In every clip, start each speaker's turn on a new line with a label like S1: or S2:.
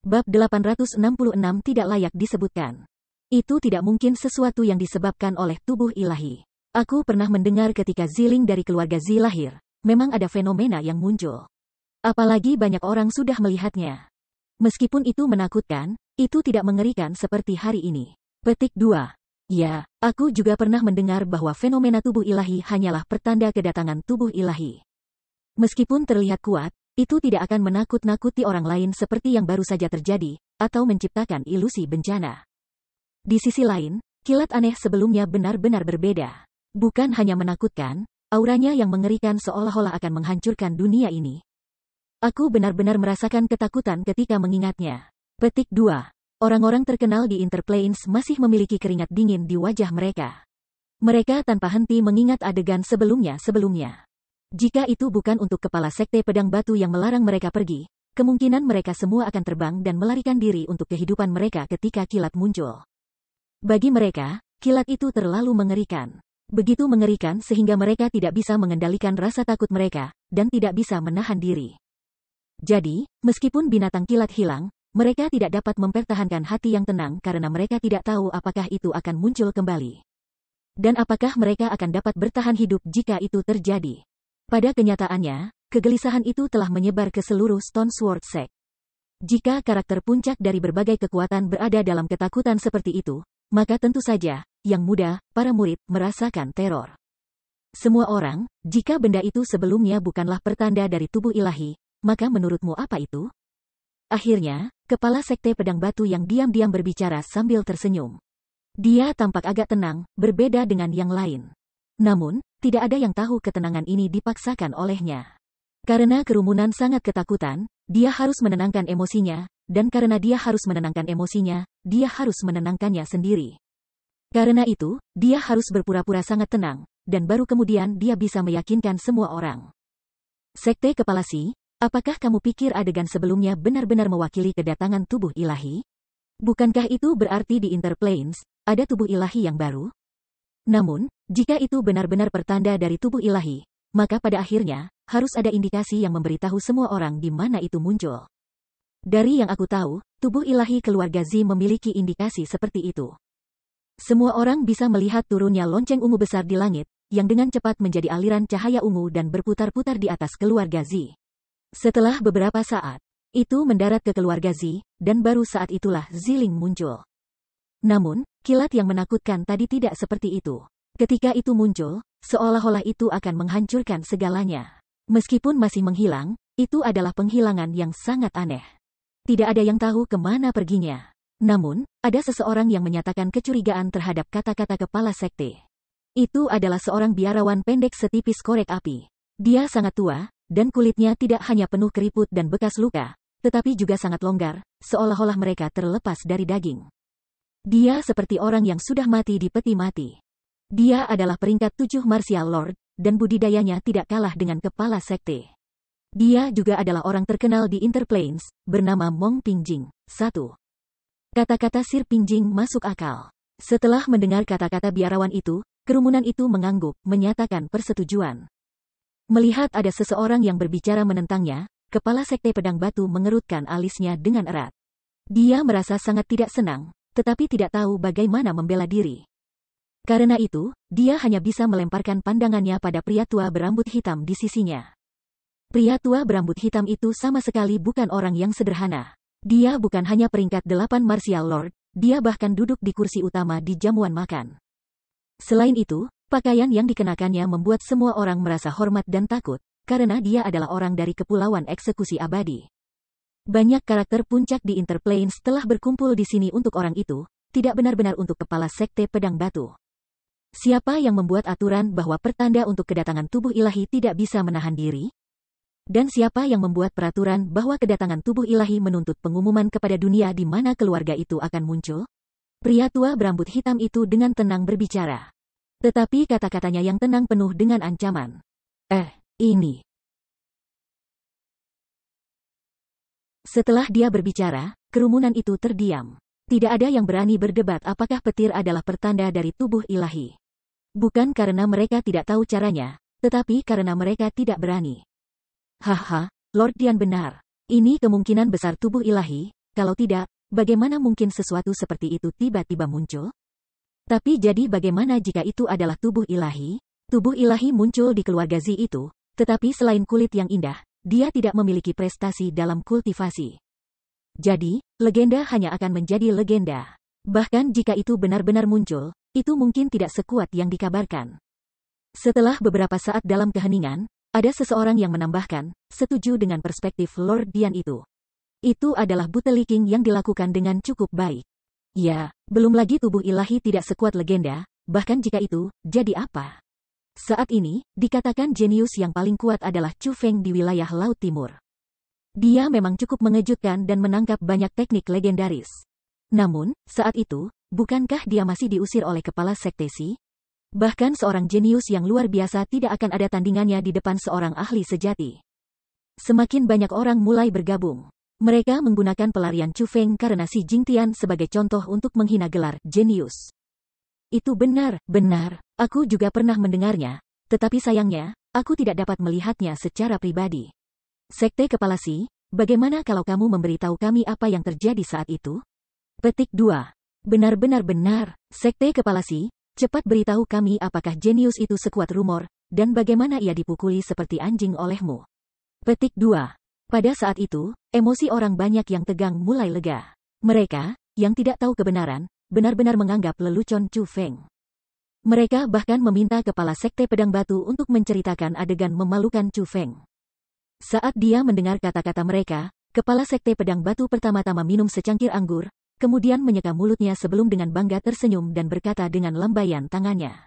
S1: Bab 866 tidak layak disebutkan. Itu tidak mungkin sesuatu yang disebabkan oleh tubuh ilahi. Aku pernah mendengar ketika Ziling dari keluarga Zi lahir, memang ada fenomena yang muncul. Apalagi banyak orang sudah melihatnya. Meskipun itu menakutkan, itu tidak mengerikan seperti hari ini. Petik 2. Ya, aku juga pernah mendengar bahwa fenomena tubuh ilahi hanyalah pertanda kedatangan tubuh ilahi. Meskipun terlihat kuat, itu tidak akan menakut-nakuti orang lain seperti yang baru saja terjadi, atau menciptakan ilusi bencana. Di sisi lain, kilat aneh sebelumnya benar-benar berbeda. Bukan hanya menakutkan, auranya yang mengerikan seolah-olah akan menghancurkan dunia ini. Aku benar-benar merasakan ketakutan ketika mengingatnya. Petik 2. Orang-orang terkenal di Interplanes masih memiliki keringat dingin di wajah mereka. Mereka tanpa henti mengingat adegan sebelumnya. Jika itu bukan untuk kepala sekte pedang batu yang melarang mereka pergi, kemungkinan mereka semua akan terbang dan melarikan diri untuk kehidupan mereka ketika kilat muncul. Bagi mereka, kilat itu terlalu mengerikan. Begitu mengerikan sehingga mereka tidak bisa mengendalikan rasa takut mereka, dan tidak bisa menahan diri. Jadi, meskipun binatang kilat hilang, mereka tidak dapat mempertahankan hati yang tenang karena mereka tidak tahu apakah itu akan muncul kembali. Dan apakah mereka akan dapat bertahan hidup jika itu terjadi. Pada kenyataannya, kegelisahan itu telah menyebar ke seluruh Stone Sword Sect. Jika karakter puncak dari berbagai kekuatan berada dalam ketakutan seperti itu, maka tentu saja, yang muda, para murid, merasakan teror. Semua orang, jika benda itu sebelumnya bukanlah pertanda dari tubuh ilahi, maka menurutmu apa itu? Akhirnya, kepala sekte pedang batu yang diam-diam berbicara sambil tersenyum. Dia tampak agak tenang, berbeda dengan yang lain. Namun, tidak ada yang tahu ketenangan ini dipaksakan olehnya. Karena kerumunan sangat ketakutan, dia harus menenangkan emosinya, dan karena dia harus menenangkan emosinya, dia harus menenangkannya sendiri. Karena itu, dia harus berpura-pura sangat tenang, dan baru kemudian dia bisa meyakinkan semua orang. Sekte Kepala Si, apakah kamu pikir adegan sebelumnya benar-benar mewakili kedatangan tubuh ilahi? Bukankah itu berarti di Interplanes, ada tubuh ilahi yang baru? Namun, jika itu benar-benar pertanda dari tubuh ilahi, maka pada akhirnya, harus ada indikasi yang memberitahu semua orang di mana itu muncul. Dari yang aku tahu, tubuh ilahi keluarga Zi memiliki indikasi seperti itu. Semua orang bisa melihat turunnya lonceng ungu besar di langit, yang dengan cepat menjadi aliran cahaya ungu dan berputar-putar di atas keluarga Zi. Setelah beberapa saat, itu mendarat ke keluarga Zi, dan baru saat itulah Ziling muncul. Namun, kilat yang menakutkan tadi tidak seperti itu. Ketika itu muncul, seolah-olah itu akan menghancurkan segalanya. Meskipun masih menghilang, itu adalah penghilangan yang sangat aneh. Tidak ada yang tahu kemana perginya. Namun, ada seseorang yang menyatakan kecurigaan terhadap kata-kata kepala sekte. Itu adalah seorang biarawan pendek setipis korek api. Dia sangat tua, dan kulitnya tidak hanya penuh keriput dan bekas luka, tetapi juga sangat longgar, seolah-olah mereka terlepas dari daging. Dia seperti orang yang sudah mati di peti mati. Dia adalah peringkat 7 Martial Lord, dan budidayanya tidak kalah dengan kepala sekte. Dia juga adalah orang terkenal di Interplanes, bernama Mong Pingjing. 1. Kata-kata Sir Pingjing masuk akal. Setelah mendengar kata-kata biarawan itu, kerumunan itu mengangguk, menyatakan persetujuan. Melihat ada seseorang yang berbicara menentangnya, kepala sekte pedang batu mengerutkan alisnya dengan erat. Dia merasa sangat tidak senang, tetapi tidak tahu bagaimana membela diri. Karena itu, dia hanya bisa melemparkan pandangannya pada pria tua berambut hitam di sisinya. Pria tua berambut hitam itu sama sekali bukan orang yang sederhana. Dia bukan hanya peringkat 8 Martial Lord, dia bahkan duduk di kursi utama di jamuan makan. Selain itu, pakaian yang dikenakannya membuat semua orang merasa hormat dan takut, karena dia adalah orang dari Kepulauan Eksekusi Abadi. Banyak karakter puncak di Interplanes telah berkumpul di sini untuk orang itu, tidak benar-benar untuk kepala sekte pedang batu. Siapa yang membuat aturan bahwa pertanda untuk kedatangan tubuh ilahi tidak bisa menahan diri? Dan siapa yang membuat peraturan bahwa kedatangan tubuh ilahi menuntut pengumuman kepada dunia di mana keluarga itu akan muncul? Pria tua berambut hitam itu dengan tenang berbicara. Tetapi kata-katanya yang tenang penuh dengan ancaman. Ini. Setelah dia berbicara, kerumunan itu terdiam. Tidak ada yang berani berdebat apakah petir adalah pertanda dari tubuh ilahi. Bukan karena mereka tidak tahu caranya, tetapi karena mereka tidak berani. Haha, Lord Dian benar. Ini kemungkinan besar tubuh ilahi, Kalau tidak, bagaimana mungkin sesuatu seperti itu tiba-tiba muncul? Tapi jadi bagaimana jika itu adalah tubuh ilahi? Tubuh ilahi muncul di keluarga Zi itu, tetapi selain kulit yang indah, dia tidak memiliki prestasi dalam kultivasi. Jadi, legenda hanya akan menjadi legenda. Bahkan jika itu benar-benar muncul, itu mungkin tidak sekuat yang dikabarkan. Setelah beberapa saat dalam keheningan, ada seseorang yang menambahkan, setuju dengan perspektif Lord Dian itu. Itu adalah bootlicking yang dilakukan dengan cukup baik. Ya, belum lagi tubuh ilahi tidak sekuat legenda, bahkan jika itu, jadi apa? Saat ini, dikatakan jenius yang paling kuat adalah Chu Feng di wilayah Laut Timur. Dia memang cukup mengejutkan dan menangkap banyak teknik legendaris. Namun, saat itu, bukankah dia masih diusir oleh kepala sekte Si? Bahkan seorang jenius yang luar biasa tidak akan ada tandingannya di depan seorang ahli sejati. Semakin banyak orang mulai bergabung. Mereka menggunakan pelarian Chu Feng karena Si Jingtian sebagai contoh untuk menghina gelar jenius. Itu benar, aku juga pernah mendengarnya, tetapi sayangnya, aku tidak dapat melihatnya secara pribadi. Sekte Kepala Si, bagaimana kalau kamu memberitahu kami apa yang terjadi saat itu? Petik 2. Benar, Sekte Kepala Si, cepat beritahu kami apakah jenius itu sekuat rumor, dan bagaimana ia dipukuli seperti anjing olehmu. Petik 2. Pada saat itu, emosi orang banyak yang tegang mulai lega. Mereka, yang tidak tahu kebenaran, benar-benar menganggap lelucon Chu Feng. Mereka bahkan meminta kepala sekte pedang batu untuk menceritakan adegan memalukan Chu Feng. Saat dia mendengar kata-kata mereka, kepala sekte pedang batu pertama-tama minum secangkir anggur, kemudian menyeka mulutnya sebelum dengan bangga tersenyum dan berkata dengan lambaian tangannya.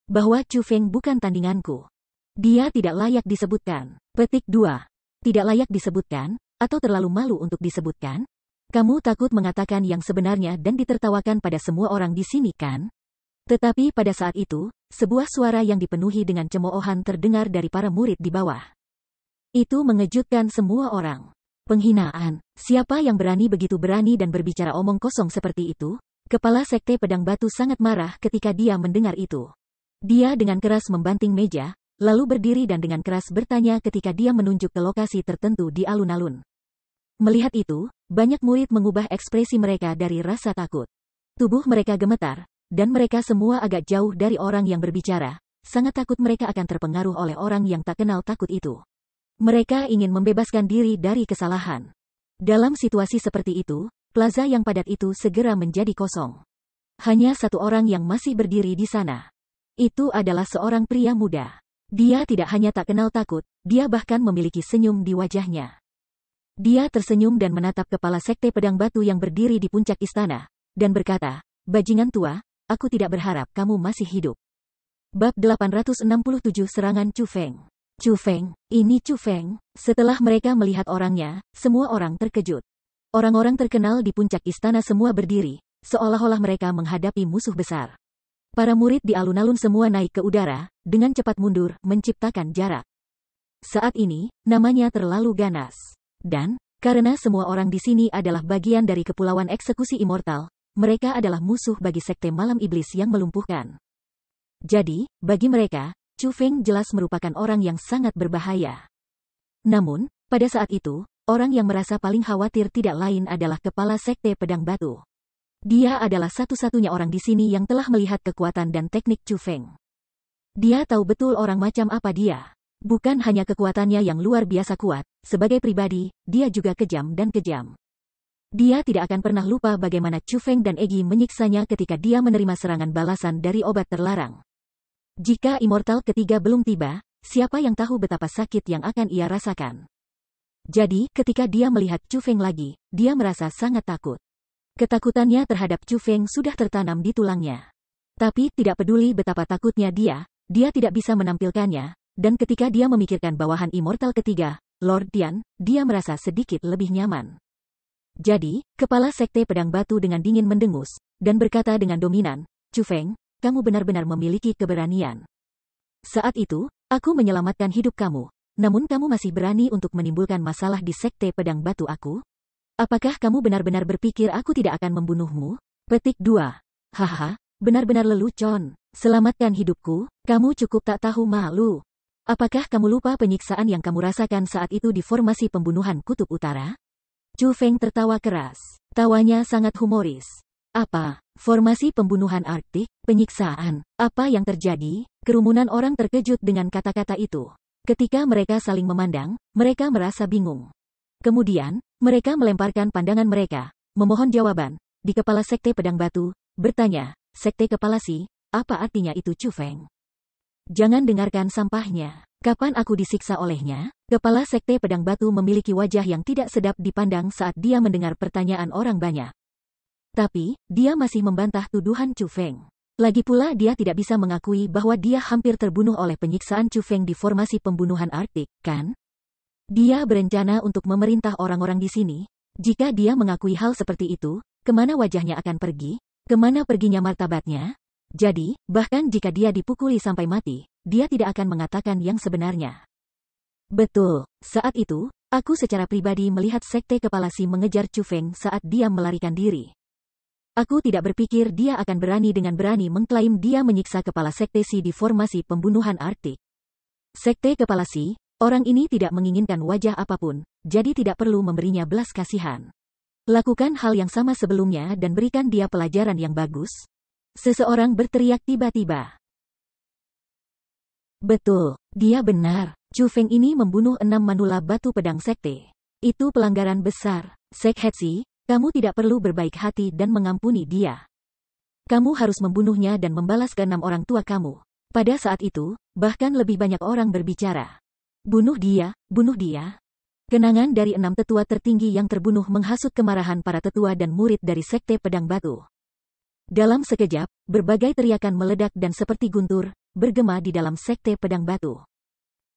S1: Bahwa Chu Feng bukan tandinganku. Dia tidak layak disebutkan. Petik 2. Tidak layak disebutkan, atau terlalu malu untuk disebutkan? Kamu takut mengatakan yang sebenarnya dan ditertawakan pada semua orang di sini kan? Tetapi pada saat itu, sebuah suara yang dipenuhi dengan cemoohan terdengar dari para murid di bawah. Itu mengejutkan semua orang. Penghinaan. Siapa yang begitu berani dan berbicara omong kosong seperti itu? Kepala sekte pedang batu sangat marah ketika dia mendengar itu. Dia dengan keras membanting meja, lalu berdiri dan dengan keras bertanya ketika dia menunjuk ke lokasi tertentu di alun-alun. Melihat itu, banyak murid mengubah ekspresi mereka dari rasa takut. Tubuh mereka gemetar, dan mereka semua agak jauh dari orang yang berbicara, sangat takut mereka akan terpengaruh oleh orang yang tak kenal takut itu. Mereka ingin membebaskan diri dari kesalahan. Dalam situasi seperti itu, plaza yang padat itu segera menjadi kosong. Hanya satu orang yang masih berdiri di sana. Itu adalah seorang pria muda. Dia tidak hanya tak kenal takut, dia bahkan memiliki senyum di wajahnya. Dia tersenyum dan menatap kepala sekte pedang batu yang berdiri di puncak istana, dan berkata, "Bajingan tua, aku tidak berharap kamu masih hidup." Bab 867 Serangan Chu Feng. Chu Feng, ini Chu Feng. Setelah mereka melihat orangnya, semua orang terkejut. Orang-orang terkenal di puncak istana semua berdiri, seolah-olah mereka menghadapi musuh besar. Para murid di alun-alun semua naik ke udara, dengan cepat mundur, menciptakan jarak. Saat ini, namanya terlalu ganas. Dan, karena semua orang di sini adalah bagian dari Kepulauan Eksekusi Immortal, mereka adalah musuh bagi sekte malam iblis yang melumpuhkan. Jadi, bagi mereka, Chu Feng jelas merupakan orang yang sangat berbahaya. Namun, pada saat itu, orang yang merasa paling khawatir tidak lain adalah kepala sekte pedang batu. Dia adalah satu-satunya orang di sini yang telah melihat kekuatan dan teknik Chu Feng. Dia tahu betul orang macam apa dia. Bukan hanya kekuatannya yang luar biasa kuat, sebagai pribadi, dia juga kejam dan kejam. Dia tidak akan pernah lupa bagaimana Chu Feng dan Egi menyiksanya ketika dia menerima serangan balasan dari obat terlarang. Jika immortal ketiga belum tiba, siapa yang tahu betapa sakit yang akan ia rasakan. Jadi, ketika dia melihat Chu Feng lagi, dia merasa sangat takut. Ketakutannya terhadap Chu Feng sudah tertanam di tulangnya. Tapi tidak peduli betapa takutnya dia tidak bisa menampilkannya, dan ketika dia memikirkan bawahan immortal ketiga, Lord Dian, dia merasa sedikit lebih nyaman. Jadi, kepala sekte pedang batu dengan dingin mendengus, dan berkata dengan dominan, "Chu Feng, kamu benar-benar memiliki keberanian. Saat itu, aku menyelamatkan hidup kamu, namun kamu masih berani untuk menimbulkan masalah di sekte pedang batu aku? Apakah kamu benar-benar berpikir aku tidak akan membunuhmu?" Petik 2. Haha, benar-benar lelucon. Selamatkan hidupku, kamu cukup tak tahu malu. Apakah kamu lupa penyiksaan yang kamu rasakan saat itu di formasi pembunuhan Kutub Utara? Chu Feng tertawa keras. Tawanya sangat humoris. Apa? Formasi pembunuhan Arktik? Penyiksaan? Apa yang terjadi? Kerumunan orang terkejut dengan kata-kata itu. Ketika mereka saling memandang, mereka merasa bingung. Kemudian, mereka melemparkan pandangan mereka, memohon jawaban. Di kepala Sekte Pedang Batu, bertanya, Sekte Kepalasi, apa artinya itu Chu Feng? Jangan dengarkan sampahnya. Kapan aku disiksa olehnya? Kepala Sekte Pedang Batu memiliki wajah yang tidak sedap dipandang saat dia mendengar pertanyaan orang banyak. Tapi, dia masih membantah tuduhan Chu Feng. Lagi pula dia tidak bisa mengakui bahwa dia hampir terbunuh oleh penyiksaan Chu Feng di formasi pembunuhan Arktik, kan? Dia berencana untuk memerintah orang-orang di sini. Jika dia mengakui hal seperti itu, kemana wajahnya akan pergi? Kemana perginya martabatnya? Jadi, bahkan jika dia dipukuli sampai mati, dia tidak akan mengatakan yang sebenarnya. Betul, saat itu, aku secara pribadi melihat Sekte Kepalasi mengejar Chu Feng saat dia melarikan diri. Aku tidak berpikir dia akan berani dengan berani mengklaim dia menyiksa kepala Sekte Si di formasi pembunuhan Arktik. Sekte Kepalasi, orang ini tidak menginginkan wajah apapun, jadi tidak perlu memberinya belas kasihan. Lakukan hal yang sama sebelumnya dan berikan dia pelajaran yang bagus. Seseorang berteriak tiba-tiba. Betul, dia benar. Chu Feng ini membunuh 6 manula batu pedang sekte. Itu pelanggaran besar. Sekhetsi, kamu tidak perlu berbaik hati dan mengampuni dia. Kamu harus membunuhnya dan membalas ke 6 orang tua kamu. Pada saat itu, bahkan lebih banyak orang berbicara. Bunuh dia, bunuh dia. Kenangan dari 6 tetua tertinggi yang terbunuh menghasut kemarahan para tetua dan murid dari Sekte Pedang Batu. Dalam sekejap, berbagai teriakan meledak dan seperti guntur, bergema di dalam Sekte Pedang Batu.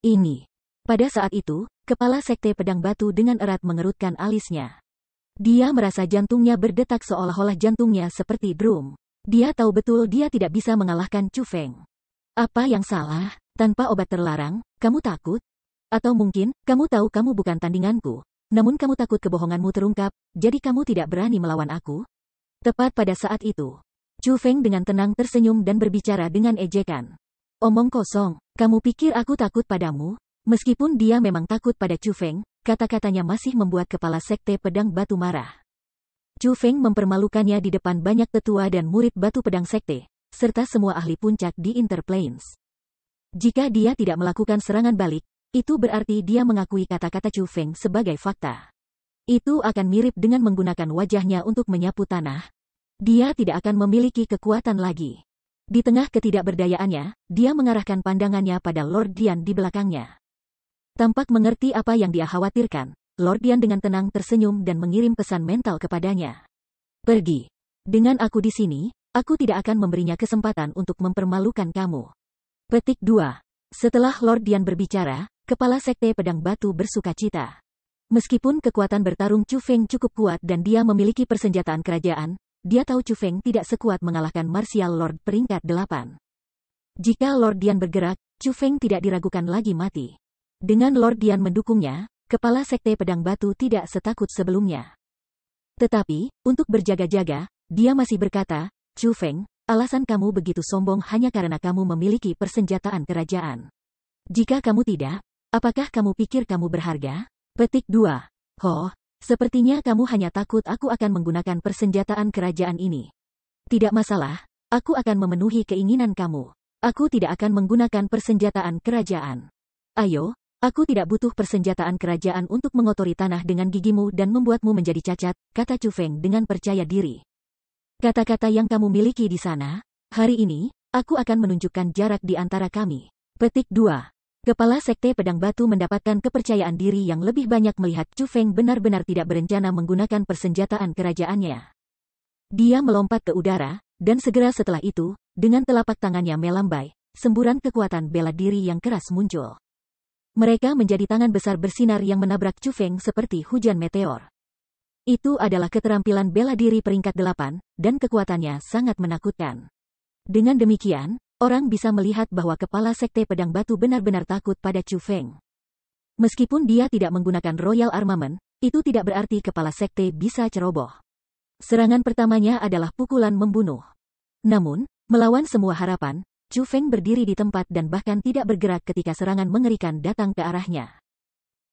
S1: Ini. Pada saat itu, kepala Sekte Pedang Batu dengan erat mengerutkan alisnya. Dia merasa jantungnya berdetak seolah-olah jantungnya seperti drum. Dia tahu betul dia tidak bisa mengalahkan Chu Feng. Apa yang salah? Tanpa obat terlarang, kamu takut? Atau mungkin, kamu tahu kamu bukan tandinganku, namun kamu takut kebohonganmu terungkap, jadi kamu tidak berani melawan aku? Tepat pada saat itu, Chu Feng dengan tenang tersenyum dan berbicara dengan ejekan. Omong kosong, kamu pikir aku takut padamu? Meskipun dia memang takut pada Chu Feng, kata-katanya masih membuat kepala Sekte Pedang Batu marah. Chu Feng mempermalukannya di depan banyak tetua dan murid batu pedang sekte, serta semua ahli puncak di Interplanes. Jika dia tidak melakukan serangan balik, itu berarti dia mengakui kata-kata Chu Feng sebagai fakta. Itu akan mirip dengan menggunakan wajahnya untuk menyapu tanah. Dia tidak akan memiliki kekuatan lagi. Di tengah ketidakberdayaannya, dia mengarahkan pandangannya pada Lord Dian di belakangnya. Tampak mengerti apa yang dia khawatirkan, Lord Dian dengan tenang tersenyum dan mengirim pesan mental kepadanya. Pergi. Dengan aku di sini, aku tidak akan memberinya kesempatan untuk mempermalukan kamu. Petik 2. Setelah Lord Dian berbicara, kepala Sekte Pedang Batu bersukacita. Meskipun kekuatan bertarung Chu Feng cukup kuat dan dia memiliki persenjataan kerajaan, dia tahu Chu Feng tidak sekuat mengalahkan Martial Lord peringkat 8. Jika Lord Dian bergerak, Chu Feng tidak diragukan lagi mati. Dengan Lord Dian mendukungnya, kepala Sekte Pedang Batu tidak setakut sebelumnya. Tetapi, untuk berjaga-jaga, dia masih berkata, Chu Feng, alasan kamu begitu sombong hanya karena kamu memiliki persenjataan kerajaan. Jika kamu tidak, apakah kamu pikir kamu berharga? Petik 2. Oh, sepertinya kamu hanya takut aku akan menggunakan persenjataan kerajaan ini. Tidak masalah, aku akan memenuhi keinginan kamu. Aku tidak akan menggunakan persenjataan kerajaan. Ayo, aku tidak butuh persenjataan kerajaan untuk mengotori tanah dengan gigimu dan membuatmu menjadi cacat, kata Chu Feng dengan percaya diri. Kata-kata yang kamu miliki di sana, hari ini, aku akan menunjukkan jarak di antara kami. Petik 2. Kepala Sekte Pedang Batu mendapatkan kepercayaan diri yang lebih banyak melihat Chu Feng benar-benar tidak berencana menggunakan persenjataan kerajaannya. Dia melompat ke udara, dan segera setelah itu, dengan telapak tangannya melambai, semburan kekuatan bela diri yang keras muncul. Mereka menjadi tangan besar bersinar yang menabrak Chu Feng seperti hujan meteor. Itu adalah keterampilan bela diri peringkat 8, dan kekuatannya sangat menakutkan. Dengan demikian, orang bisa melihat bahwa kepala Sekte Pedang Batu benar-benar takut pada Chu Feng. Meskipun dia tidak menggunakan Royal Armament, itu tidak berarti kepala sekte bisa ceroboh. Serangan pertamanya adalah pukulan membunuh. Namun, melawan semua harapan, Chu Feng berdiri di tempat dan bahkan tidak bergerak ketika serangan mengerikan datang ke arahnya.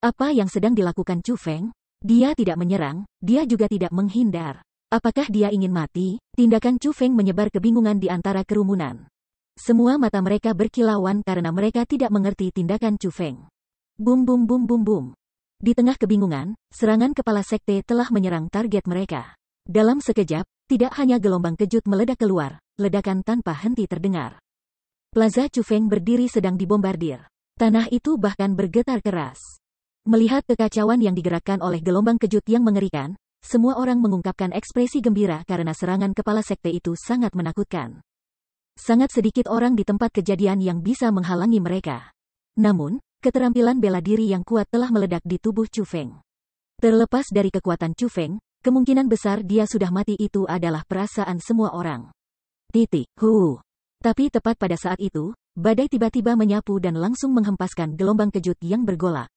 S1: Apa yang sedang dilakukan Chu Feng? Dia tidak menyerang, dia juga tidak menghindar. Apakah dia ingin mati? Tindakan Chu Feng menyebar kebingungan di antara kerumunan. Semua mata mereka berkilauan karena mereka tidak mengerti tindakan Chu Feng. Bum bum bum bum bum. Di tengah kebingungan, serangan kepala sekte telah menyerang target mereka. Dalam sekejap, tidak hanya gelombang kejut meledak keluar, ledakan tanpa henti terdengar. Plaza Chu Feng berdiri sedang dibombardir. Tanah itu bahkan bergetar keras. Melihat kekacauan yang digerakkan oleh gelombang kejut yang mengerikan, semua orang mengungkapkan ekspresi gembira karena serangan kepala sekte itu sangat menakutkan. Sangat sedikit orang di tempat kejadian yang bisa menghalangi mereka. Namun, keterampilan bela diri yang kuat telah meledak di tubuh Chu Feng. Terlepas dari kekuatan Chu Feng, kemungkinan besar dia sudah mati itu adalah perasaan semua orang. Tapi tepat pada saat itu, badai tiba-tiba menyapu dan langsung menghempaskan gelombang kejut yang bergolak.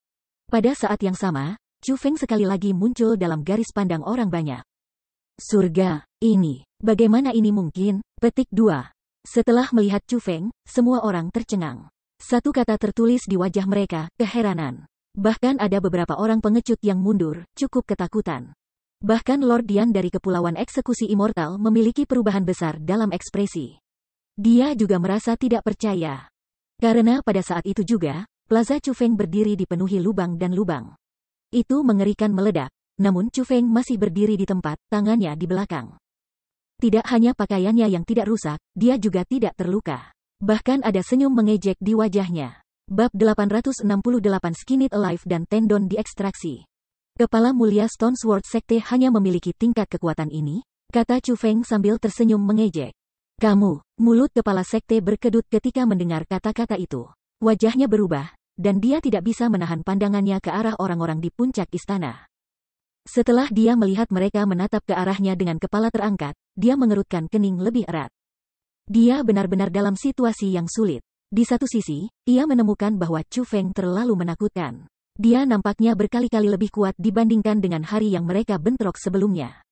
S1: Pada saat yang sama, Chu Feng sekali lagi muncul dalam garis pandang orang banyak. Surga, ini, bagaimana ini mungkin? Petik 2. Setelah melihat Chu Feng, semua orang tercengang. Satu kata tertulis di wajah mereka, keheranan. Bahkan ada beberapa orang pengecut yang mundur, cukup ketakutan. Bahkan Lord Dian dari Kepulauan Eksekusi Immortal memiliki perubahan besar dalam ekspresi. Dia juga merasa tidak percaya. Karena pada saat itu juga, Plaza Chu Feng berdiri dipenuhi lubang dan lubang. Itu mengerikan meledak, namun Chu Feng masih berdiri di tempat, tangannya di belakang. Tidak hanya pakaiannya yang tidak rusak, dia juga tidak terluka. Bahkan ada senyum mengejek di wajahnya. Bab 868 Skin It Alive dan tendon diekstraksi. Kepala mulia Stone Sword Sekte hanya memiliki tingkat kekuatan ini, kata Chu Feng sambil tersenyum mengejek. Kamu, mulut kepala sekte berkedut ketika mendengar kata-kata itu. Wajahnya berubah, dan dia tidak bisa menahan pandangannya ke arah orang-orang di puncak istana. Setelah dia melihat mereka menatap ke arahnya dengan kepala terangkat, dia mengerutkan kening lebih erat. Dia benar-benar dalam situasi yang sulit. Di satu sisi, ia menemukan bahwa Chu Feng terlalu menakutkan. Dia nampaknya berkali-kali lebih kuat dibandingkan dengan hari yang mereka bentrok sebelumnya.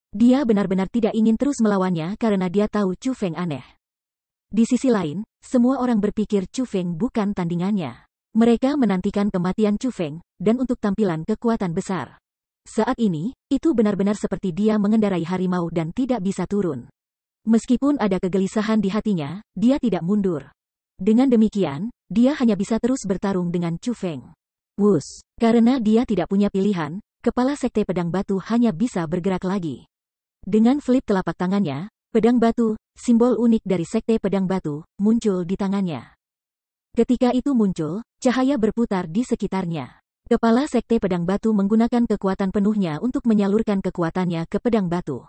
S1: Dia benar-benar tidak ingin terus melawannya karena dia tahu Chu Feng aneh. Di sisi lain, semua orang berpikir Chu Feng bukan tandingannya. Mereka menantikan kematian Chu Feng, dan untuk tampilan kekuatan besar. Saat ini, itu benar-benar seperti dia mengendarai harimau dan tidak bisa turun. Meskipun ada kegelisahan di hatinya, dia tidak mundur. Dengan demikian, dia hanya bisa terus bertarung dengan Chu Feng. Karena dia tidak punya pilihan, kepala sekte pedang batu hanya bisa bergerak lagi. Dengan flip telapak tangannya, pedang batu, simbol unik dari sekte pedang batu, muncul di tangannya. Ketika itu muncul, cahaya berputar di sekitarnya. Kepala sekte pedang batu menggunakan kekuatan penuhnya untuk menyalurkan kekuatannya ke pedang batu.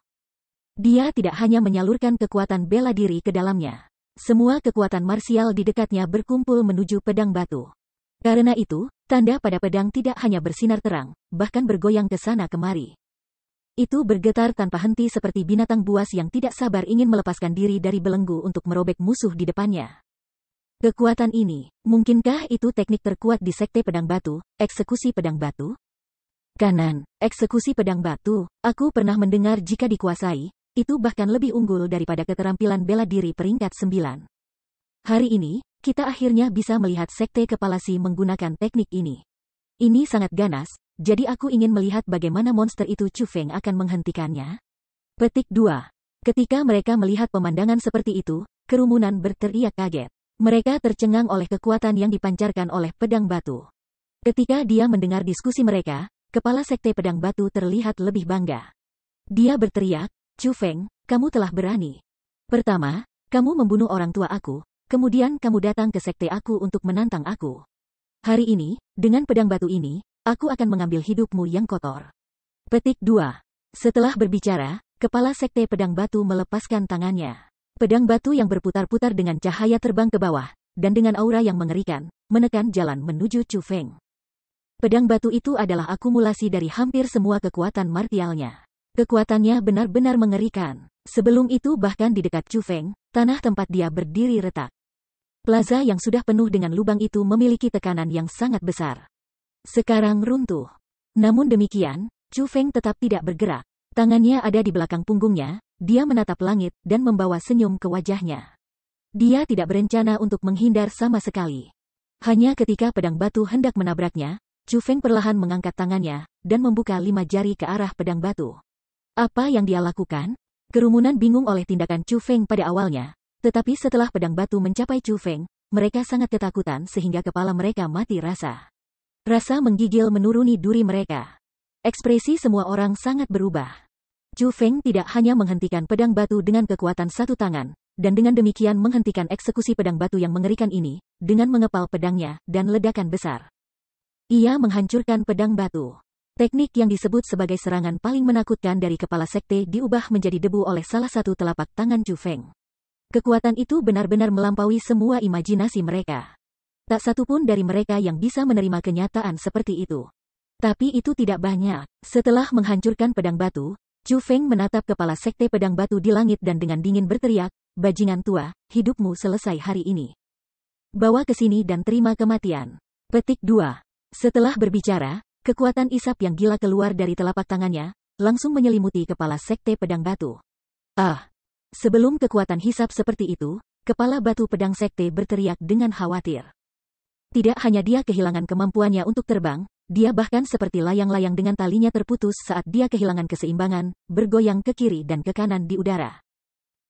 S1: Dia tidak hanya menyalurkan kekuatan bela diri ke dalamnya. Semua kekuatan marsial di dekatnya berkumpul menuju pedang batu. Karena itu, tanda pada pedang tidak hanya bersinar terang, bahkan bergoyang ke sana kemari. Itu bergetar tanpa henti seperti binatang buas yang tidak sabar ingin melepaskan diri dari belenggu untuk merobek musuh di depannya. Kekuatan ini, mungkinkah itu teknik terkuat di sekte pedang batu, eksekusi pedang batu? Kanan, eksekusi pedang batu, aku pernah mendengar jika dikuasai, itu bahkan lebih unggul daripada keterampilan bela diri peringkat 9. Hari ini, kita akhirnya bisa melihat sekte kepala Si menggunakan teknik ini. Ini sangat ganas, jadi aku ingin melihat bagaimana monster itu Chu Feng akan menghentikannya. Petik 2. Ketika mereka melihat pemandangan seperti itu, kerumunan berteriak kaget. Mereka tercengang oleh kekuatan yang dipancarkan oleh pedang batu. Ketika dia mendengar diskusi mereka, kepala sekte pedang batu terlihat lebih bangga. Dia berteriak, Chu Feng, kamu telah berani. Pertama, kamu membunuh orang tua aku, kemudian kamu datang ke sekte aku untuk menantang aku. Hari ini, dengan pedang batu ini, aku akan mengambil hidupmu yang kotor. Petik 2. Setelah berbicara, kepala sekte pedang batu melepaskan tangannya. Pedang batu yang berputar-putar dengan cahaya terbang ke bawah, dan dengan aura yang mengerikan, menekan jalan menuju Chu Feng. Pedang batu itu adalah akumulasi dari hampir semua kekuatan martialnya. Kekuatannya benar-benar mengerikan. Sebelum itu bahkan di dekat Chu Feng, tanah tempat dia berdiri retak. Plaza yang sudah penuh dengan lubang itu memiliki tekanan yang sangat besar. Sekarang runtuh. Namun demikian, Chu Feng tetap tidak bergerak. Tangannya ada di belakang punggungnya, dia menatap langit dan membawa senyum ke wajahnya. Dia tidak berencana untuk menghindar sama sekali. Hanya ketika pedang batu hendak menabraknya, Chu Feng perlahan mengangkat tangannya, dan membuka 5 jari ke arah pedang batu. Apa yang dia lakukan? Kerumunan bingung oleh tindakan Chu Feng pada awalnya, tetapi setelah pedang batu mencapai Chu Feng, mereka sangat ketakutan sehingga kepala mereka mati rasa. Rasa menggigil menuruni duri mereka. Ekspresi semua orang sangat berubah. Chu Feng tidak hanya menghentikan pedang batu dengan kekuatan satu tangan, dan dengan demikian menghentikan eksekusi pedang batu yang mengerikan ini, dengan mengepal pedangnya, dan ledakan besar. Ia menghancurkan pedang batu. Teknik yang disebut sebagai serangan paling menakutkan dari kepala sekte diubah menjadi debu oleh salah satu telapak tangan Chu Feng. Kekuatan itu benar-benar melampaui semua imajinasi mereka. Tak satu pun dari mereka yang bisa menerima kenyataan seperti itu. Tapi itu tidak banyak. Setelah menghancurkan pedang batu, Chu Feng menatap kepala sekte pedang batu di langit dan dengan dingin berteriak, "Bajingan tua, hidupmu selesai hari ini. Bawa ke sini dan terima kematian." Petik 2. Setelah berbicara, kekuatan isap yang gila keluar dari telapak tangannya, langsung menyelimuti kepala sekte pedang batu. Ah! Sebelum kekuatan hisap seperti itu, kepala batu pedang sekte berteriak dengan khawatir. Tidak hanya dia kehilangan kemampuannya untuk terbang, dia bahkan seperti layang-layang dengan talinya terputus saat dia kehilangan keseimbangan, bergoyang ke kiri dan ke kanan di udara.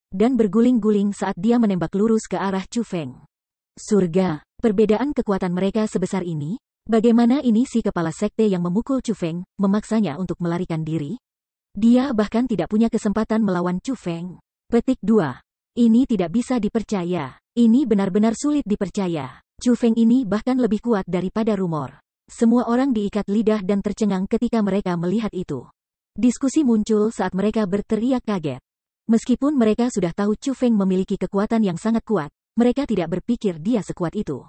S1: Dan berguling-guling saat dia menembak lurus ke arah Chu Feng. Surga! Perbedaan kekuatan mereka sebesar ini? Bagaimana ini si kepala sekte yang memukul Chu Feng, memaksanya untuk melarikan diri? Dia bahkan tidak punya kesempatan melawan Chu Feng. Petik 2. Ini tidak bisa dipercaya. Ini benar-benar sulit dipercaya. Chu Feng ini bahkan lebih kuat daripada rumor. Semua orang diikat lidah dan tercengang ketika mereka melihat itu. Diskusi muncul saat mereka berteriak kaget. Meskipun mereka sudah tahu Chu Feng memiliki kekuatan yang sangat kuat, mereka tidak berpikir dia sekuat itu.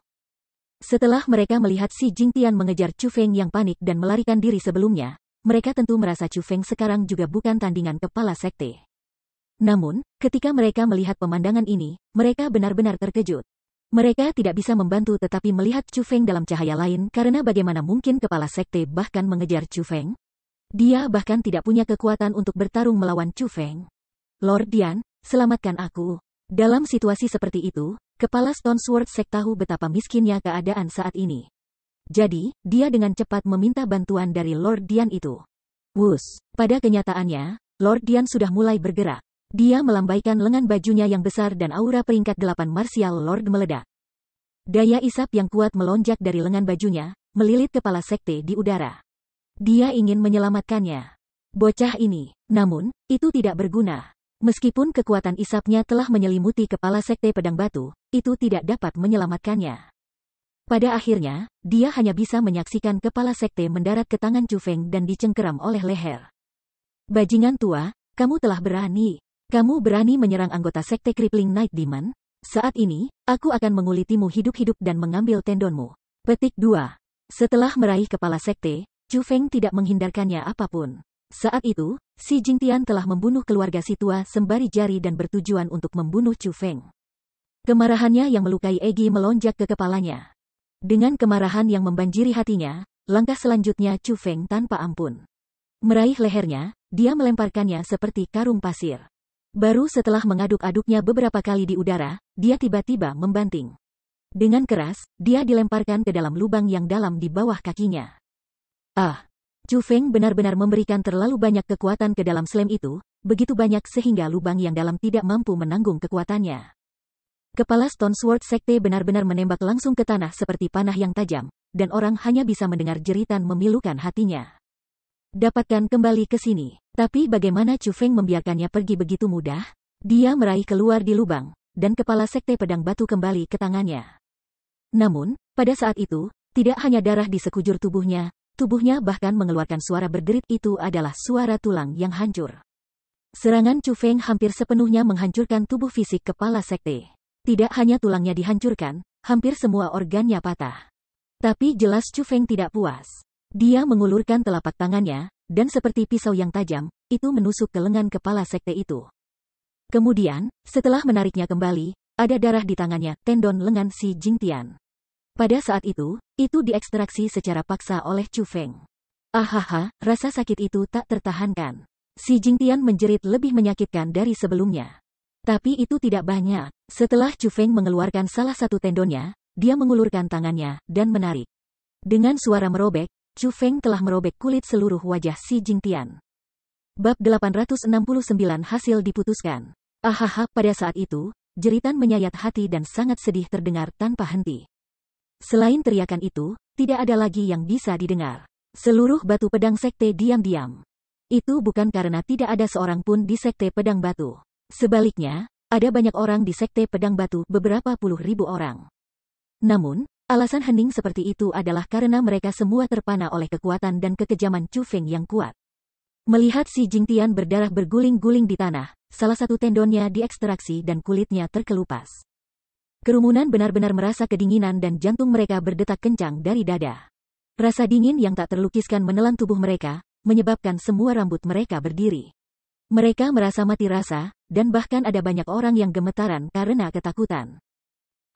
S1: Setelah mereka melihat Si Jingtian mengejar Chu Feng yang panik dan melarikan diri sebelumnya, mereka tentu merasa Chu Feng sekarang juga bukan tandingan kepala sekte. Namun, ketika mereka melihat pemandangan ini, mereka benar-benar terkejut. Mereka tidak bisa membantu tetapi melihat Chu Feng dalam cahaya lain karena bagaimana mungkin kepala sekte bahkan mengejar Chu Feng? Dia bahkan tidak punya kekuatan untuk bertarung melawan Chu Feng. Lord Dian, selamatkan aku. Dalam situasi seperti itu, kepala Stone Sword Sect tahu betapa miskinnya keadaan saat ini. Jadi, dia dengan cepat meminta bantuan dari Lord Dian itu. Wus, pada kenyataannya, Lord Dian sudah mulai bergerak. Dia melambaikan lengan bajunya yang besar dan aura peringkat 8 Martial Lord meledak. Daya isap yang kuat melonjak dari lengan bajunya, melilit kepala sekte di udara. Dia ingin menyelamatkannya. Bocah ini, namun, itu tidak berguna. Meskipun kekuatan isapnya telah menyelimuti kepala sekte pedang batu, itu tidak dapat menyelamatkannya. Pada akhirnya, dia hanya bisa menyaksikan kepala sekte mendarat ke tangan Chu Feng dan dicengkeram oleh leher. Bajingan tua, kamu telah berani. Kamu berani menyerang anggota sekte Crippling Night Demon? Saat ini, aku akan mengulitimu hidup-hidup dan mengambil tendonmu. Petik 2. Setelah meraih kepala sekte, Chu Feng tidak menghindarkannya apapun. Saat itu, Si Jingtian telah membunuh keluarga si tua sembari jari dan bertujuan untuk membunuh Chu Feng. Kemarahannya yang melukai Egi melonjak ke kepalanya. Dengan kemarahan yang membanjiri hatinya, langkah selanjutnya Chu Feng tanpa ampun. Meraih lehernya, dia melemparkannya seperti karung pasir. Baru setelah mengaduk-aduknya beberapa kali di udara, dia tiba-tiba membanting. Dengan keras, dia dilemparkan ke dalam lubang yang dalam di bawah kakinya. Ah! Chu Feng benar-benar memberikan terlalu banyak kekuatan ke dalam slam itu, begitu banyak sehingga lubang yang dalam tidak mampu menanggung kekuatannya. Kepala Stone Sword Sekte benar-benar menembak langsung ke tanah seperti panah yang tajam, dan orang hanya bisa mendengar jeritan memilukan hatinya. Dapatkan kembali ke sini. Tapi bagaimana Chu Feng membiarkannya pergi begitu mudah? Dia meraih keluar di lubang, dan kepala sekte pedang batu kembali ke tangannya. Namun, pada saat itu, tidak hanya darah di sekujur tubuhnya bahkan mengeluarkan suara berderit. Itu adalah suara tulang yang hancur. Serangan Chu Feng hampir sepenuhnya menghancurkan tubuh fisik kepala sekte. Tidak hanya tulangnya dihancurkan, hampir semua organnya patah. Tapi jelas Chu Feng tidak puas. Dia mengulurkan telapak tangannya, dan seperti pisau yang tajam, itu menusuk ke lengan kepala sekte itu. Kemudian, setelah menariknya kembali, ada darah di tangannya, tendon lengan Si Jingtian. Pada saat itu diekstraksi secara paksa oleh Chu Feng. Ahaha, rasa sakit itu tak tertahankan. Si Jingtian menjerit lebih menyakitkan dari sebelumnya. Tapi itu tidak banyak. Setelah Chu Feng mengeluarkan salah satu tendonnya, dia mengulurkan tangannya, dan menarik. Dengan suara merobek, Chu Feng telah merobek kulit seluruh wajah Xi Jingtian. Bab 869 hasil diputuskan. Ahaha, pada saat itu, jeritan menyayat hati dan sangat sedih terdengar tanpa henti. Selain teriakan itu, tidak ada lagi yang bisa didengar. Seluruh batu pedang sekte diam-diam. Itu bukan karena tidak ada seorang pun di sekte pedang batu. Sebaliknya, ada banyak orang di sekte pedang batu, beberapa puluh ribu orang. Namun, alasan hening seperti itu adalah karena mereka semua terpana oleh kekuatan dan kekejaman Chu Feng yang kuat. Melihat Xi Jingtian berdarah berguling-guling di tanah, salah satu tendonnya diekstraksi dan kulitnya terkelupas. Kerumunan benar-benar merasa kedinginan dan jantung mereka berdetak kencang dari dada. Rasa dingin yang tak terlukiskan menelan tubuh mereka, menyebabkan semua rambut mereka berdiri. Mereka merasa mati rasa, dan bahkan ada banyak orang yang gemetaran karena ketakutan.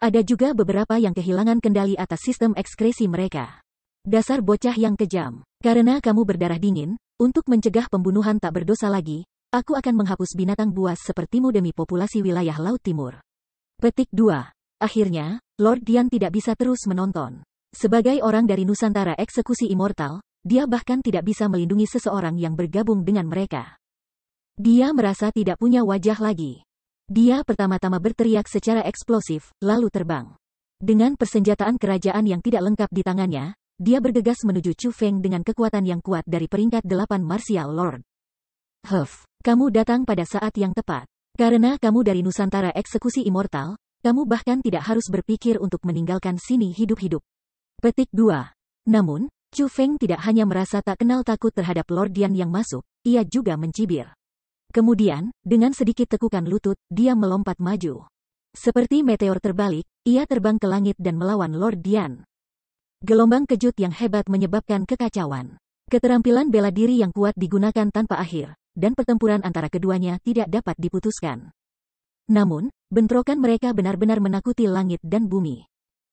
S1: Ada juga beberapa yang kehilangan kendali atas sistem ekskresi mereka. Dasar bocah yang kejam. Karena kamu berdarah dingin, untuk mencegah pembunuhan tak berdosa lagi, aku akan menghapus binatang buas sepertimu demi populasi wilayah Laut Timur. Petik 2. Akhirnya, Lord Dian tidak bisa terus menonton. Sebagai orang dari Nusantara Eksekusi Immortal, dia bahkan tidak bisa melindungi seseorang yang bergabung dengan mereka. Dia merasa tidak punya wajah lagi. Dia pertama-tama berteriak secara eksplosif, lalu terbang. Dengan persenjataan kerajaan yang tidak lengkap di tangannya, dia bergegas menuju Chu Feng dengan kekuatan yang kuat dari peringkat 8 Martial Lord. Kamu datang pada saat yang tepat. Karena kamu dari Nusantara Eksekusi Immortal, kamu bahkan tidak harus berpikir untuk meninggalkan sini hidup-hidup. Petik 2. Namun, Chu Feng tidak hanya merasa tak kenal takut terhadap Lord Dian yang masuk, ia juga mencibir. Kemudian, dengan sedikit tekukan lutut, dia melompat maju. Seperti meteor terbalik, ia terbang ke langit dan melawan Lord Dian. Gelombang kejut yang hebat menyebabkan kekacauan. Keterampilan bela diri yang kuat digunakan tanpa akhir, dan pertempuran antara keduanya tidak dapat diputuskan. Namun, bentrokan mereka benar-benar menakuti langit dan bumi.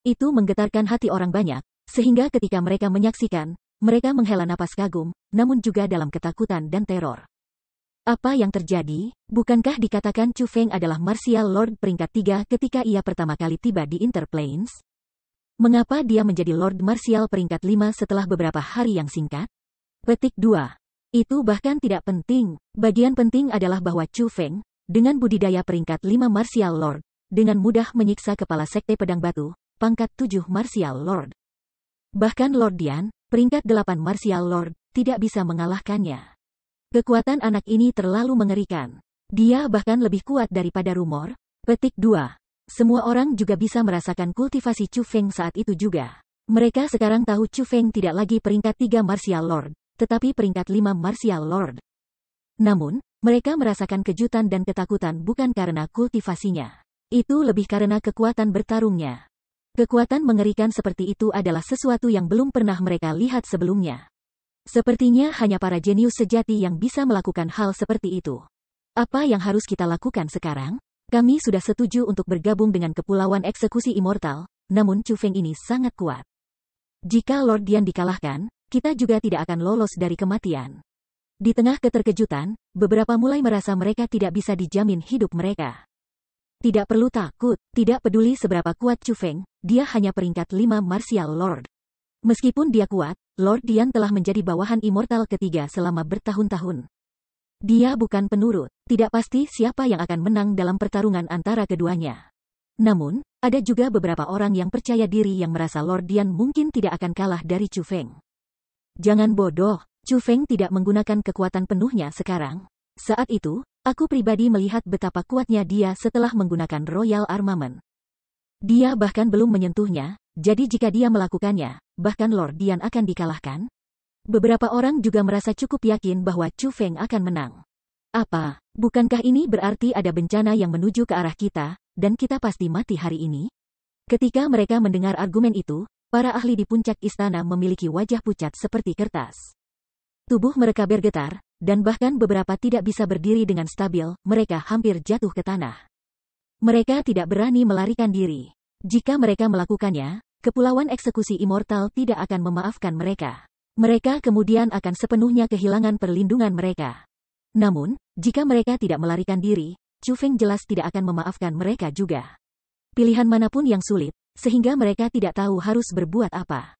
S1: Itu menggetarkan hati orang banyak, sehingga ketika mereka menyaksikan, mereka menghela napas kagum, namun juga dalam ketakutan dan teror. Apa yang terjadi? Bukankah dikatakan Chu Feng adalah Martial Lord peringkat 3 ketika ia pertama kali tiba di Interplanes? Mengapa dia menjadi Lord Martial peringkat 5 setelah beberapa hari yang singkat? Petik 2. Itu bahkan tidak penting. Bagian penting adalah bahwa Chu Feng, dengan budidaya peringkat 5 Martial Lord, dengan mudah menyiksa kepala sekte pedang batu, pangkat 7 Martial Lord. Bahkan Lord Dian, peringkat 8 Martial Lord, tidak bisa mengalahkannya. Kekuatan anak ini terlalu mengerikan. Dia bahkan lebih kuat daripada rumor. Petik 2. Semua orang juga bisa merasakan kultivasi Chu Feng saat itu juga. Mereka sekarang tahu Chu Feng tidak lagi peringkat 3 Martial Lord, tetapi peringkat 5 Martial Lord. Namun, mereka merasakan kejutan dan ketakutan bukan karena kultivasinya. Itu lebih karena kekuatan bertarungnya. Kekuatan mengerikan seperti itu adalah sesuatu yang belum pernah mereka lihat sebelumnya. Sepertinya hanya para jenius sejati yang bisa melakukan hal seperti itu. Apa yang harus kita lakukan sekarang? Kami sudah setuju untuk bergabung dengan Kepulauan Eksekusi Immortal, namun Chu Feng ini sangat kuat. Jika Lord Dian dikalahkan, kita juga tidak akan lolos dari kematian. Di tengah keterkejutan, beberapa mulai merasa mereka tidak bisa dijamin hidup mereka. Tidak perlu takut, tidak peduli seberapa kuat Chu Feng, dia hanya peringkat 5 Martial Lord. Meskipun dia kuat, Lord Dian telah menjadi bawahan Immortal ketiga selama bertahun-tahun. Dia bukan penurut, tidak pasti siapa yang akan menang dalam pertarungan antara keduanya. Namun, ada juga beberapa orang yang percaya diri yang merasa Lord Dian mungkin tidak akan kalah dari Chu Feng. Jangan bodoh, Chu Feng tidak menggunakan kekuatan penuhnya sekarang. Saat itu, aku pribadi melihat betapa kuatnya dia setelah menggunakan Royal Armament. Dia bahkan belum menyentuhnya, jadi jika dia melakukannya, bahkan Lord Dian akan dikalahkan. Beberapa orang juga merasa cukup yakin bahwa Chu Feng akan menang. Apa? Bukankah ini berarti ada bencana yang menuju ke arah kita, dan kita pasti mati hari ini? Ketika mereka mendengar argumen itu, para ahli di puncak istana memiliki wajah pucat seperti kertas. Tubuh mereka bergetar, dan bahkan beberapa tidak bisa berdiri dengan stabil, mereka hampir jatuh ke tanah. Mereka tidak berani melarikan diri. Jika mereka melakukannya, Kepulauan Eksekusi Immortal tidak akan memaafkan mereka. Mereka kemudian akan sepenuhnya kehilangan perlindungan mereka. Namun, jika mereka tidak melarikan diri, Chu Feng jelas tidak akan memaafkan mereka juga. Pilihan manapun yang sulit, sehingga mereka tidak tahu harus berbuat apa.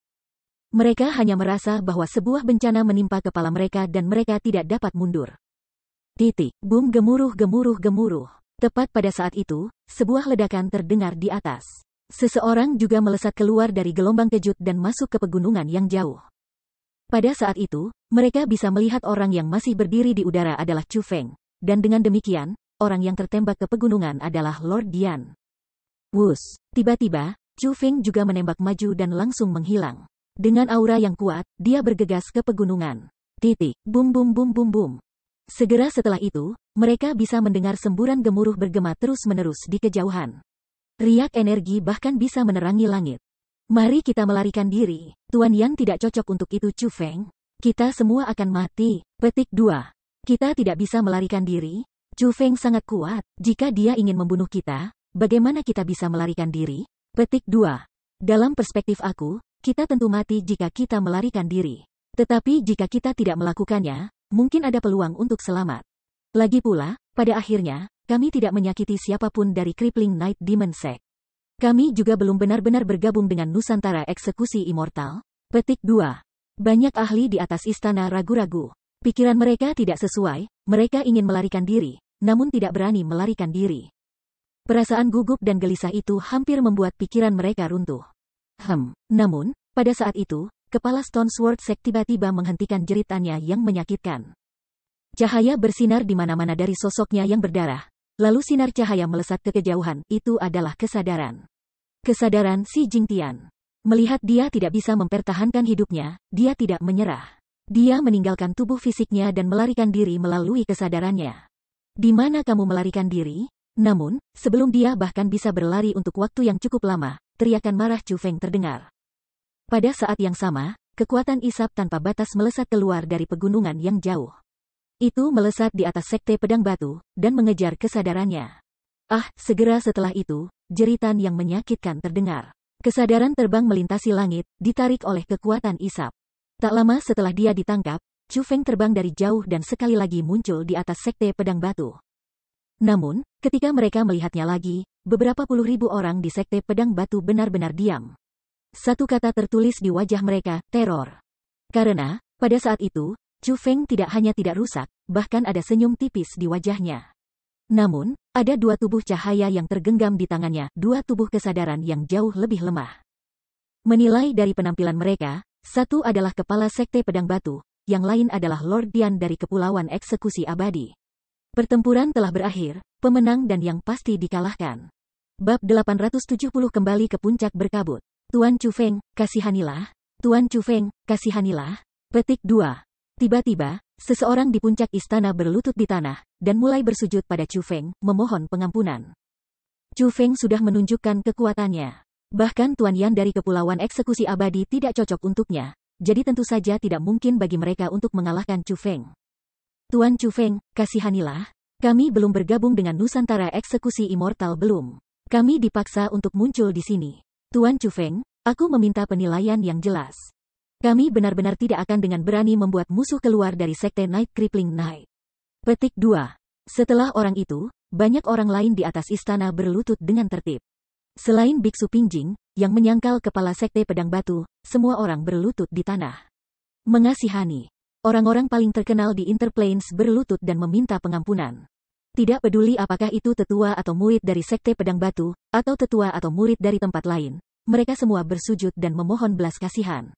S1: Mereka hanya merasa bahwa sebuah bencana menimpa kepala mereka dan mereka tidak dapat mundur. Boom, gemuruh gemuruh gemuruh. Tepat pada saat itu, sebuah ledakan terdengar di atas. Seseorang juga melesat keluar dari gelombang kejut dan masuk ke pegunungan yang jauh. Pada saat itu, mereka bisa melihat orang yang masih berdiri di udara adalah Chu Feng. Dan dengan demikian, orang yang tertembak ke pegunungan adalah Lord Dian. Wus, tiba-tiba, Chu Feng juga menembak maju dan langsung menghilang. Dengan aura yang kuat, dia bergegas ke pegunungan. Boom boom boom boom boom. Segera setelah itu, mereka bisa mendengar semburan gemuruh bergema terus-menerus di kejauhan. Riak energi bahkan bisa menerangi langit. Mari kita melarikan diri. Tuan Yan tidak cocok untuk itu Chu Feng. Kita semua akan mati. Petik 2. Kita tidak bisa melarikan diri. Chu Feng sangat kuat. Jika dia ingin membunuh kita, bagaimana kita bisa melarikan diri? Petik 2. Dalam perspektif aku, kita tentu mati jika kita melarikan diri. Tetapi jika kita tidak melakukannya, mungkin ada peluang untuk selamat. Lagi pula, pada akhirnya, kami tidak menyakiti siapapun dari Crippling Night Demon Sect. Kami juga belum benar-benar bergabung dengan Nusantara Eksekusi Immortal. Petik 2. Banyak ahli di atas istana ragu-ragu. Pikiran mereka tidak sesuai, mereka ingin melarikan diri, namun tidak berani melarikan diri. Perasaan gugup dan gelisah itu hampir membuat pikiran mereka runtuh. Namun, pada saat itu, kepala Stone Sword Sect tiba-tiba menghentikan jeritannya yang menyakitkan. Cahaya bersinar di mana-mana dari sosoknya yang berdarah. Lalu sinar cahaya melesat ke kejauhan, itu adalah kesadaran. Kesadaran Si Jingtian. Melihat dia tidak bisa mempertahankan hidupnya, dia tidak menyerah. Dia meninggalkan tubuh fisiknya dan melarikan diri melalui kesadarannya. Di mana kamu melarikan diri? Namun, sebelum dia bahkan bisa berlari untuk waktu yang cukup lama, teriakan marah Chu Feng terdengar. Pada saat yang sama, kekuatan isap tanpa batas melesat keluar dari pegunungan yang jauh. Itu melesat di atas sekte pedang batu, dan mengejar kesadarannya. Segera setelah itu, jeritan yang menyakitkan terdengar. Kesadaran terbang melintasi langit, ditarik oleh kekuatan isap. Tak lama setelah dia ditangkap, Chu Feng terbang dari jauh dan sekali lagi muncul di atas sekte pedang batu. Namun, ketika mereka melihatnya lagi, beberapa puluh ribu orang di sekte pedang batu benar-benar diam. Satu kata tertulis di wajah mereka, teror. Karena, pada saat itu, Chu Feng tidak hanya tidak rusak, bahkan ada senyum tipis di wajahnya. Namun, ada dua tubuh cahaya yang tergenggam di tangannya, dua tubuh kesadaran yang jauh lebih lemah. Menilai dari penampilan mereka, satu adalah kepala sekte pedang batu, yang lain adalah Lord Dian dari Kepulauan Eksekusi Abadi. Pertempuran telah berakhir, pemenang dan yang pasti dikalahkan. Bab 870 kembali ke puncak berkabut. Tuan Chu Feng, kasihanilah. Tuan Chu Feng, kasihanilah. Petik 2. Tiba-tiba, seseorang di puncak istana berlutut di tanah, dan mulai bersujud pada Chu Feng, memohon pengampunan. Chu Feng sudah menunjukkan kekuatannya. Bahkan Tuan Yan dari Kepulauan Eksekusi Abadi tidak cocok untuknya, jadi tentu saja tidak mungkin bagi mereka untuk mengalahkan Chu Feng. Tuan Chu Feng, kasihanilah. Kami belum bergabung dengan Nusantara Eksekusi Immortal belum. Kami dipaksa untuk muncul di sini. Tuan Chu Feng, aku meminta penilaian yang jelas. Kami benar-benar tidak akan dengan berani membuat musuh keluar dari sekte Night Crippling Night. Petik 2. Setelah orang itu, banyak orang lain di atas istana berlutut dengan tertib. Selain Biksu Pingjing, yang menyangkal kepala sekte pedang batu, semua orang berlutut di tanah. Mengasihani. Orang-orang paling terkenal di Interplanes berlutut dan meminta pengampunan. Tidak peduli apakah itu tetua atau murid dari sekte pedang batu, atau tetua atau murid dari tempat lain, mereka semua bersujud dan memohon belas kasihan.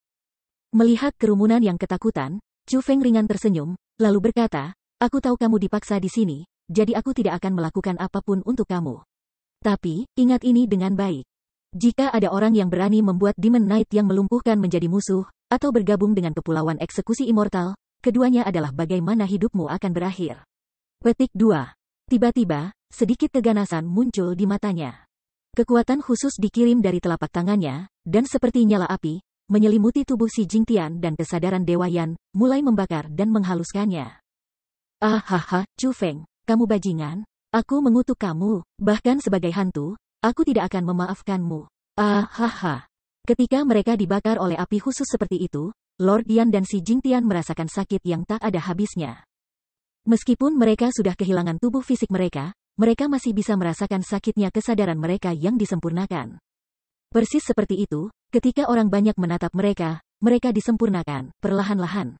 S1: Melihat kerumunan yang ketakutan, Chu Feng ringan tersenyum, lalu berkata, aku tahu kamu dipaksa di sini, jadi aku tidak akan melakukan apapun untuk kamu. Tapi, ingat ini dengan baik. Jika ada orang yang berani membuat Demon Knight yang melumpuhkan menjadi musuh, atau bergabung dengan Kepulauan Eksekusi Immortal, keduanya adalah bagaimana hidupmu akan berakhir. Petik 2. Tiba-tiba, sedikit keganasan muncul di matanya. Kekuatan khusus dikirim dari telapak tangannya, dan seperti nyala api, menyelimuti tubuh Si Jingtian dan kesadaran Dewa Yan, mulai membakar dan menghaluskannya. Chu Feng, kamu bajingan. Aku mengutuk kamu, bahkan sebagai hantu, aku tidak akan memaafkanmu. Ketika mereka dibakar oleh api khusus seperti itu, Lord Dian dan Si Jingtian merasakan sakit yang tak ada habisnya. Meskipun mereka sudah kehilangan tubuh fisik mereka masih bisa merasakan sakitnya kesadaran mereka yang disempurnakan. Persis seperti itu, ketika orang banyak menatap mereka mereka disempurnakan, perlahan-lahan.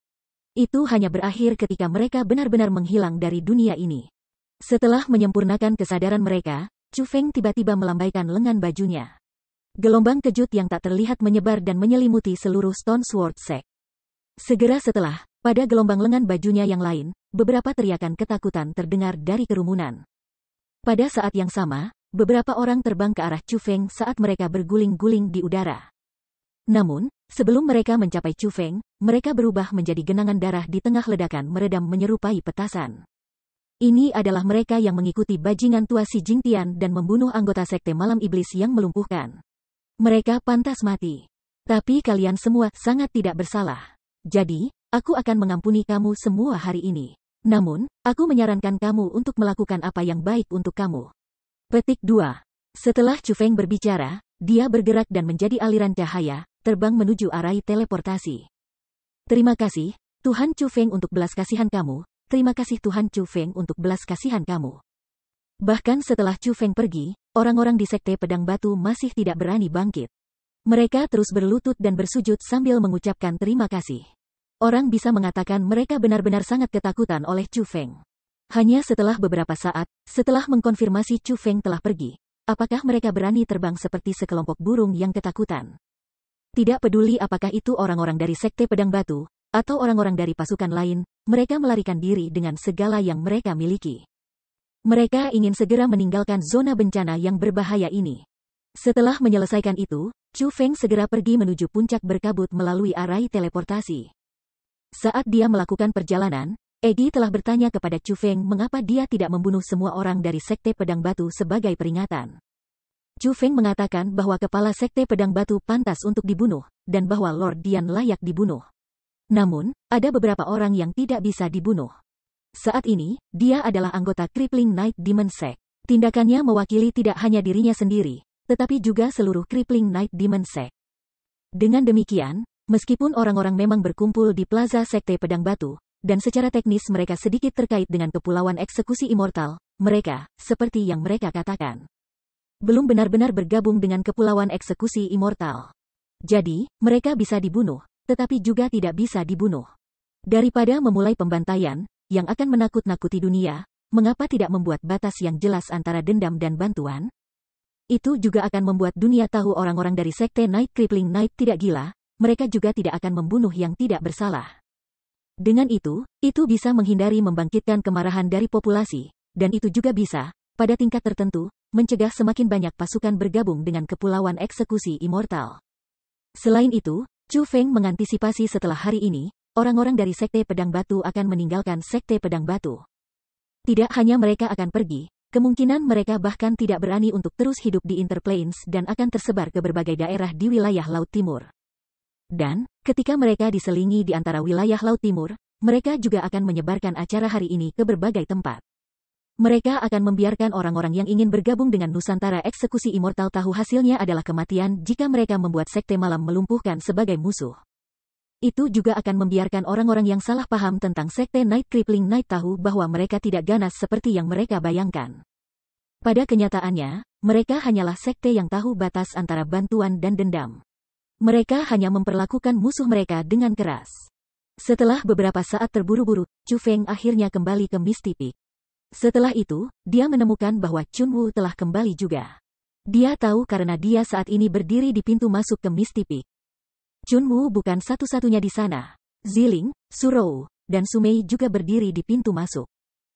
S1: Itu hanya berakhir ketika mereka benar-benar menghilang dari dunia ini. Setelah menyempurnakan kesadaran mereka, Chu Feng tiba-tiba melambaikan lengan bajunya. Gelombang kejut yang tak terlihat menyebar dan menyelimuti seluruh Stone Sword Sect. Segera setelah, pada gelombang lengan bajunya yang lain, beberapa teriakan ketakutan terdengar dari kerumunan. Pada saat yang sama, beberapa orang terbang ke arah Chu Feng saat mereka berguling-guling di udara. Namun, sebelum mereka mencapai Chu Feng, mereka berubah menjadi genangan darah di tengah ledakan meredam menyerupai petasan. Ini adalah mereka yang mengikuti bajingan tua Si Jingtian dan membunuh anggota Sekte Malam Iblis yang melumpuhkan. Mereka pantas mati. Tapi kalian semua sangat tidak bersalah. Jadi, aku akan mengampuni kamu semua hari ini. Namun, aku menyarankan kamu untuk melakukan apa yang baik untuk kamu. Petik 2. Setelah Chu Feng berbicara, dia bergerak dan menjadi aliran cahaya, terbang menuju arai teleportasi. Terima kasih, Tuhan Chu Feng untuk belas kasihan kamu. Terima kasih Tuhan Chu Feng untuk belas kasihan kamu. Bahkan setelah Chu Feng pergi, orang-orang di Sekte Pedang Batu masih tidak berani bangkit. Mereka terus berlutut dan bersujud sambil mengucapkan terima kasih. Orang bisa mengatakan mereka benar-benar sangat ketakutan oleh Chu Feng. Hanya setelah beberapa saat, setelah mengkonfirmasi Chu Feng telah pergi, apakah mereka berani terbang seperti sekelompok burung yang ketakutan? Tidak peduli apakah itu orang-orang dari Sekte Pedang Batu, atau orang-orang dari pasukan lain, mereka melarikan diri dengan segala yang mereka miliki. Mereka ingin segera meninggalkan zona bencana yang berbahaya ini. Setelah menyelesaikan itu, Chu Feng segera pergi menuju puncak berkabut melalui arai teleportasi. Saat dia melakukan perjalanan, Egi telah bertanya kepada Chu Feng mengapa dia tidak membunuh semua orang dari Sekte Pedang Batu sebagai peringatan. Chu Feng mengatakan bahwa kepala Sekte Pedang Batu pantas untuk dibunuh, dan bahwa Lord Dian layak dibunuh. Namun, ada beberapa orang yang tidak bisa dibunuh. Saat ini, dia adalah anggota Crippling Night Demon Sect. Tindakannya mewakili tidak hanya dirinya sendiri, tetapi juga seluruh Crippling Night Demon Sect. Dengan demikian, meskipun orang-orang memang berkumpul di Plaza Sekte Pedang Batu, dan secara teknis mereka sedikit terkait dengan Kepulauan Eksekusi Immortal, mereka, seperti yang mereka katakan, belum benar-benar bergabung dengan Kepulauan Eksekusi Immortal. Jadi, mereka bisa dibunuh, tetapi juga tidak bisa dibunuh. Daripada memulai pembantaian, yang akan menakut-nakuti dunia, mengapa tidak membuat batas yang jelas antara dendam dan bantuan? Itu juga akan membuat dunia tahu orang-orang dari Sekte Night Crippling Night tidak gila, mereka juga tidak akan membunuh yang tidak bersalah. Dengan itu bisa menghindari membangkitkan kemarahan dari populasi, dan itu juga bisa, pada tingkat tertentu, mencegah semakin banyak pasukan bergabung dengan Kepulauan Eksekusi Immortal. Selain itu, Chu Feng mengantisipasi setelah hari ini, orang-orang dari Sekte Pedang Batu akan meninggalkan Sekte Pedang Batu. Tidak hanya mereka akan pergi, kemungkinan mereka bahkan tidak berani untuk terus hidup di Interplanes dan akan tersebar ke berbagai daerah di wilayah Laut Timur. Dan, ketika mereka diselingi di antara wilayah Laut Timur, mereka juga akan menyebarkan acara hari ini ke berbagai tempat. Mereka akan membiarkan orang-orang yang ingin bergabung dengan Nusantara Eksekusi Immortal tahu hasilnya adalah kematian jika mereka membuat Sekte Malam melumpuhkan sebagai musuh. Itu juga akan membiarkan orang-orang yang salah paham tentang Sekte Night Crippling Night tahu bahwa mereka tidak ganas seperti yang mereka bayangkan. Pada kenyataannya, mereka hanyalah sekte yang tahu batas antara bantuan dan dendam. Mereka hanya memperlakukan musuh mereka dengan keras. Setelah beberapa saat terburu-buru, Chu Feng akhirnya kembali ke Misty Peak. Setelah itu, dia menemukan bahwa Chun Wu telah kembali juga. Dia tahu karena dia saat ini berdiri di pintu masuk ke Misty Peak. Chun Wu bukan satu-satunya di sana. Ziling, Surou, dan Sumei juga berdiri di pintu masuk.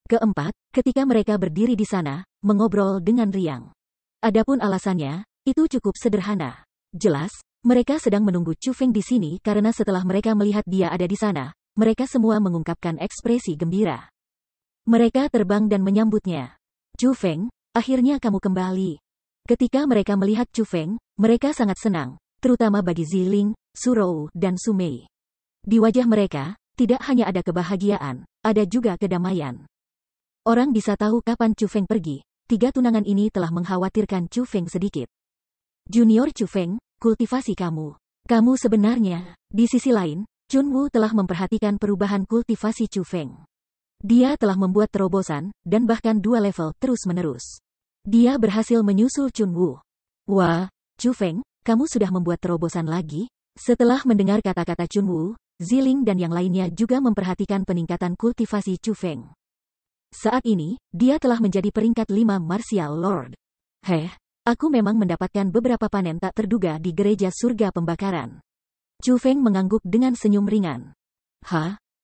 S1: Keempat, ketika mereka berdiri di sana, mengobrol dengan riang. Adapun alasannya, itu cukup sederhana. Jelas, mereka sedang menunggu Chu Feng di sini karena setelah mereka melihat dia ada di sana, mereka semua mengungkapkan ekspresi gembira. Mereka terbang dan menyambutnya. Chu Feng, akhirnya kamu kembali. Ketika mereka melihat Chu Feng, mereka sangat senang, terutama bagi Ziling, Surou, dan Sumei. Di wajah mereka, tidak hanya ada kebahagiaan, ada juga kedamaian. Orang bisa tahu kapan Chu Feng pergi, tiga tunangan ini telah mengkhawatirkan Chu Feng sedikit. Junior Chu Feng, kultivasi kamu. Kamu sebenarnya, di sisi lain, Chun Wu telah memperhatikan perubahan kultivasi Chu Feng. Dia telah membuat terobosan, dan bahkan 2 level terus-menerus. Dia berhasil menyusul Chun Wu. Wah, Chu Feng, kamu sudah membuat terobosan lagi? Setelah mendengar kata-kata Chunwu, Ziling dan yang lainnya juga memperhatikan peningkatan kultivasi Chu Feng. Saat ini, dia telah menjadi peringkat 5 Martial Lord. Aku memang mendapatkan beberapa panen tak terduga di gereja surga pembakaran. Chu Feng mengangguk dengan senyum ringan.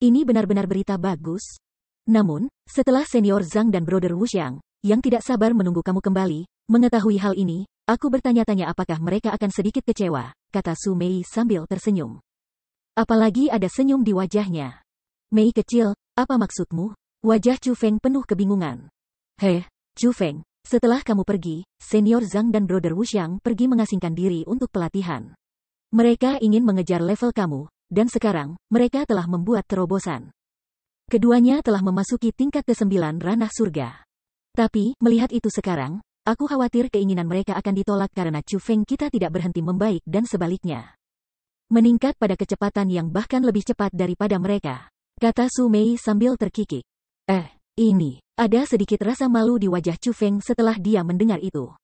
S1: Ini benar-benar berita bagus. Namun, setelah senior Zhang dan brother Wu Xiang, yang tidak sabar menunggu kamu kembali, mengetahui hal ini, aku bertanya-tanya apakah mereka akan sedikit kecewa, kata Su Mei sambil tersenyum. Apalagi ada senyum di wajahnya. Mei kecil, apa maksudmu? Wajah Chu Feng penuh kebingungan. Chu Feng, setelah kamu pergi, senior Zhang dan brother Wu Xiang pergi mengasingkan diri untuk pelatihan. Mereka ingin mengejar level kamu, dan sekarang, mereka telah membuat terobosan. Keduanya telah memasuki tingkat ke-9 ranah surga. Tapi, melihat itu sekarang, aku khawatir keinginan mereka akan ditolak karena Chu Feng kita tidak berhenti membaik dan sebaliknya. Meningkat pada kecepatan yang bahkan lebih cepat daripada mereka, kata Su Mei sambil terkikik. Ini, ada sedikit rasa malu di wajah Chu Feng setelah dia mendengar itu.